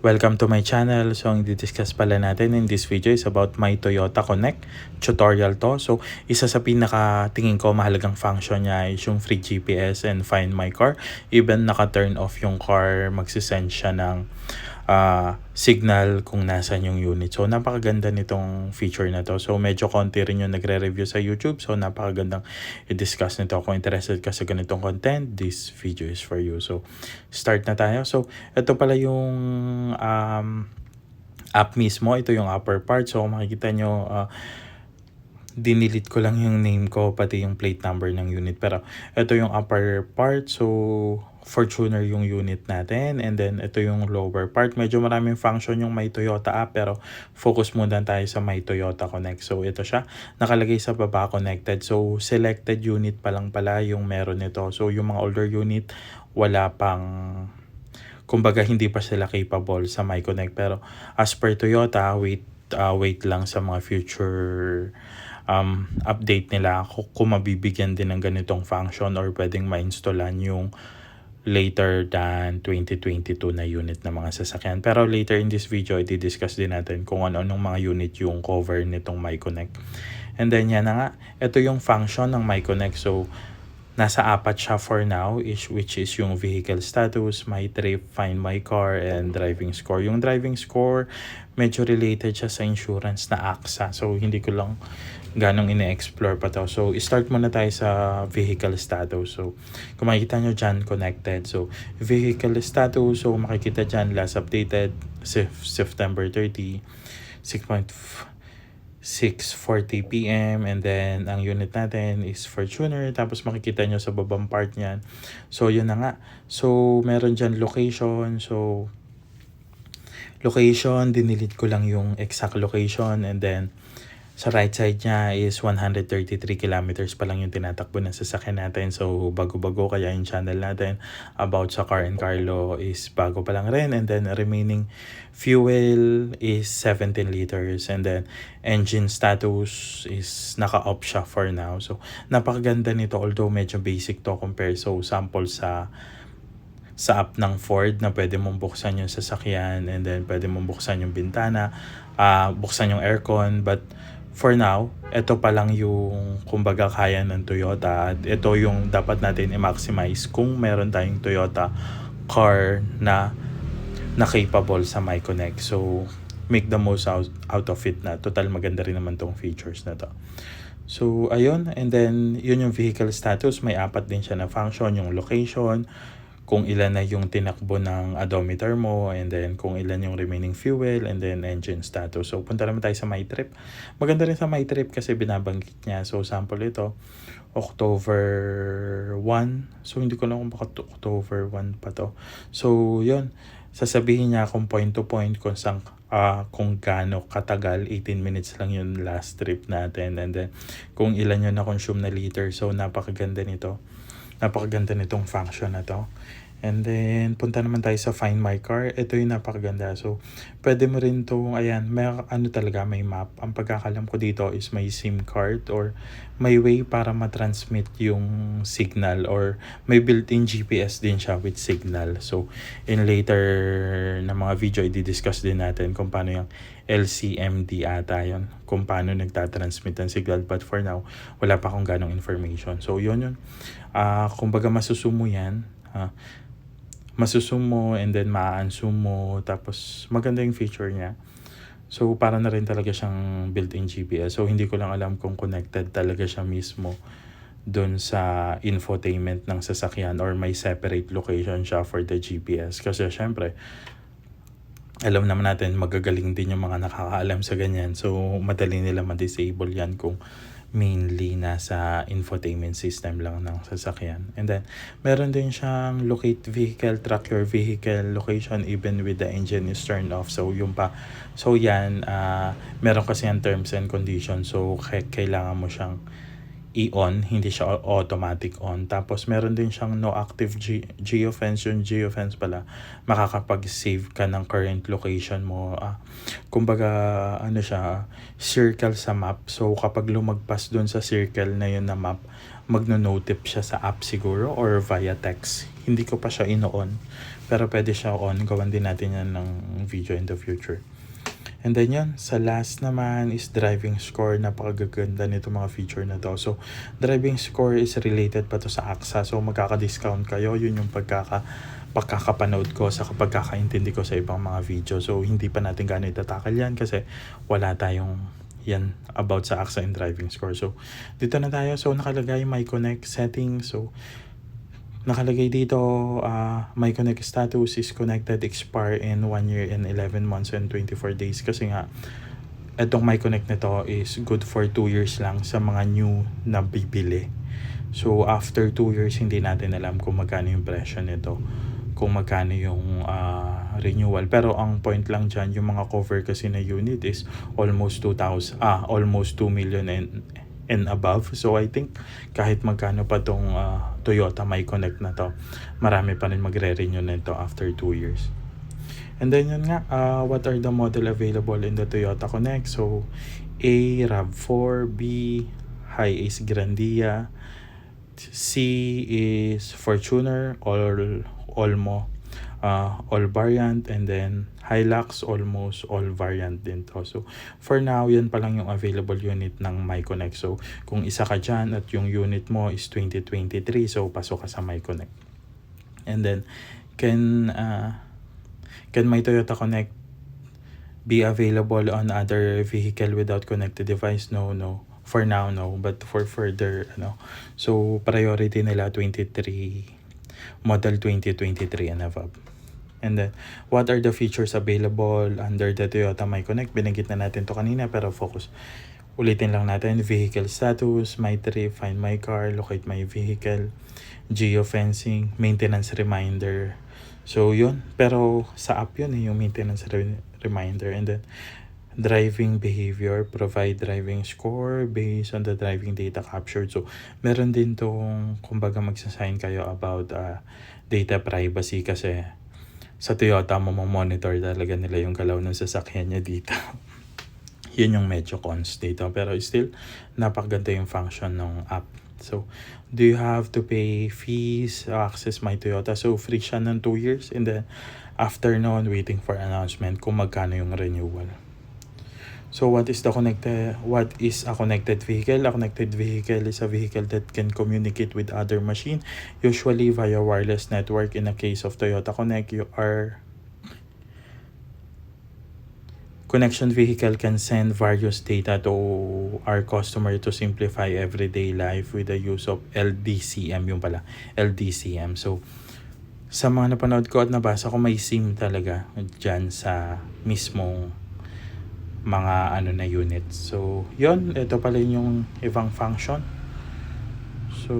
Welcome to my channel. So, ang di-discuss pala natin in this video is about my Toyota Connect tutorial to. So, isa sa pinaka tingin ko mahalagang function niya is yung free GPS and find my car. Even naka-turn off yung car, magsisend siya ng signal kung nasan yung unit. So, napakaganda nitong feature na to. So, medyo konti rin yung nagre-review sa YouTube. So, napakagandang i-discuss nito. Kung interested ka sa ganitong content, this video is for you. So, start na tayo. So, ito pala yung app mismo. Ito yung upper part. So, makikita nyo, dinilit ko lang yung name ko pati yung plate number ng unit, pero ito yung upper part. So Fortuner yung unit natin, and then ito yung lower part. Medyo maraming function yung My Toyota app, pero focus muna tayo sa My Toyota Connect. So ito siya, nakalagay sa baba connected. So selected unit pa lang pala yung meron nito. So yung mga older unit wala pang, kumbaga hindi pa sila capable sa My Connect, pero as per Toyota, wait lang sa mga future update nila kung mabibigyan din ng ganitong function or pwedeng ma-installan yung later than 2022 na unit na mga sasakyan. Pero later in this video, i-discuss din natin kung ano-anong mga unit yung cover nitong MyConnect. And then yan na nga, ito yung function ng MyConnect. So nasa apat siya for now, which is yung vehicle status, my trip, find my car, and driving score. Yung driving score, medyo related siya sa insurance na AXA. So, hindi ko lang ganong ine-explore pa to. So, start muna tayo sa vehicle status. So, kung makikita nyo dyan, connected. So, vehicle status, so makikita dyan, last updated, September 30, 6:40 PM, and then ang unit natin is Fortuner. Tapos makikita nyo sa babang part niyan. So yun na nga. So meron dyan location. So location, dinilit ko lang yung exact location, and then sa right side niya is 133 kilometers pa lang yung tinatakbo ng sasakyan natin. So, bago-bago kaya yung channel natin about sa Car and Carlo is bago pa lang rin. And then, remaining fuel is 17 liters. And then, engine status is naka-off siya for now. So, napakaganda nito, although medyo basic to compare. So, sample sa app ng Ford na pwede mong buksan yung sasakyan, and then pwede mong buksan yung bintana, buksan yung aircon. But for now, ito pa lang yung kumbaga kaya ng Toyota, at ito yung dapat natin i-maximize kung meron tayong Toyota car na capable sa MyConnect. So make the most out of it na. Total maganda rin naman tong features na to. So ayun, and then yun yung vehicle status. May apat din siya na function, yung location, kung ilan na yung tinakbo ng odometer mo, and then kung ilan yung remaining fuel, and then engine status. So punta naman tayo sa My Trip. Maganda rin sa My Trip kasi binabanggit niya. So sample ito, October 1. So hindi ko na kung baka October 1 pa to. So yun, sasabihin niya kung point to point kung saan, kung gaano katagal. 18 minutes lang yung last trip natin, and then kung ilan yung na-consume na liter. So napakaganda nito. Napakaganda nitong function na to. And then, punta naman tayo sa Find My Car. Ito yung napakaganda. So, pwede mo rin to, ayan, may talaga, may map. Ang pagkakalam ko dito is may SIM card or may way para matransmit yung signal, or may built-in GPS din siya with signal. So, in later na mga video, i-discuss din natin kung paano yung LCMD ata yun, kung paano nagtatransmit ng signal. But for now, wala pa akong ganong information. So, yun. Kumbaga masusumo yan. Masusumo, and then ma-unsum mo. Tapos, maganda yung feature niya. So, para na rin talaga siyang built-in GPS. So, hindi ko lang alam kung connected talaga siya mismo doon sa infotainment ng sasakyan, or may separate location siya for the GPS. Kasi, syempre, alam naman natin, magagaling din yung mga nakakaalam sa ganyan. So, madali nila ma-disable yan kung mainly nasa infotainment system lang ng sasakyan. And then, meron din siyang locate vehicle, track your vehicle location even with the engine is turned off. So, yung pa. So, yan, meron kasi yung terms and conditions. So, kailangan mo siyang i-on, hindi siya automatic on. Tapos meron din siyang no active geofence. Yung geofence pala, makakapag-save ka ng current location mo. Kumbaga, ano siya, circle sa map. So kapag lumagpas dun sa circle na yun na map, magno-notif siya sa app siguro or via text. Hindi ko pa siya ino-on. Pero pwede siya on. Gawan din natin yan ng video in the future. And then yun, sa last naman is driving score. Napakaganda nito mga feature na to. So, driving score is related pa to sa AXA. So, magkaka-discount kayo. Yun yung pagkakapanood ko sa pagkakaintindi ko sa ibang mga video. So, hindi pa natin gano'y tatakal yan kasi wala tayong yan about sa AXA and driving score. So, dito na tayo. So, nakalagay my connect settings. So, nakalagay dito, my connect status is connected, expire in 1 year and 11 months and 24 days. Kasi nga, itong my connect nito is good for 2 years lang sa mga new na bibili. So, after 2 years, hindi natin alam kung magkano yung presyo nito, kung magkano yung renewal. Pero ang point lang dyan, yung mga cover kasi na unit is almost 2 million and above. So I think kahit magkano pa tong Toyota My Connect na to, marami pa rin magre-renew nito after 2 years. And then yun nga, what are the model available in the Toyota Connect? So A, RAV4, B, Hiace Grandia, C is Fortuner, Olmo, all variant, and then Hilux, almost all variant din to. So, for now, yan pa lang yung available unit ng MyConnect. So, kung isa ka dyan at yung unit mo is 2023, so pasok ka sa MyConnect. And then, can my Toyota Connect be available on other vehicle without connected device? No. For now, no. But for further, so priority nila 23, model 2023 and above. And then, what are the features available under the Toyota My Connect? Binanggit na natin to kanina, pero focus. Ulitin lang natin, vehicle status, my trip, find my car, locate my vehicle, geofencing, maintenance reminder. So, yun. Pero sa app yun, yung maintenance reminder. And then, driving behavior, provide driving score based on the driving data captured. So, meron din tong, kumbaga magsasign kayo about data privacy kasi sa Toyota mo monitor talaga nila yung galaw ng sasakyan niya dito. Yun yung medyo cons dito. Pero still, napakaganda yung function ng app. So, do you have to pay fees to access my Toyota? So, free siya ng 2 years. And then, after noon, waiting for announcement kung magkano yung renewal. So, what is a connected vehicle? A connected vehicle is a vehicle that can communicate with other machine, usually via wireless network. In the case of Toyota Connect, connection vehicle can send various data to our customer to simplify everyday life with the use of LDCM. Yung pala, LDCM. So, sa mga napanood ko at nabasa ko, may SIM talaga dyan sa mismong mga na unit. So, yun. Ito pala yung ibang function. So,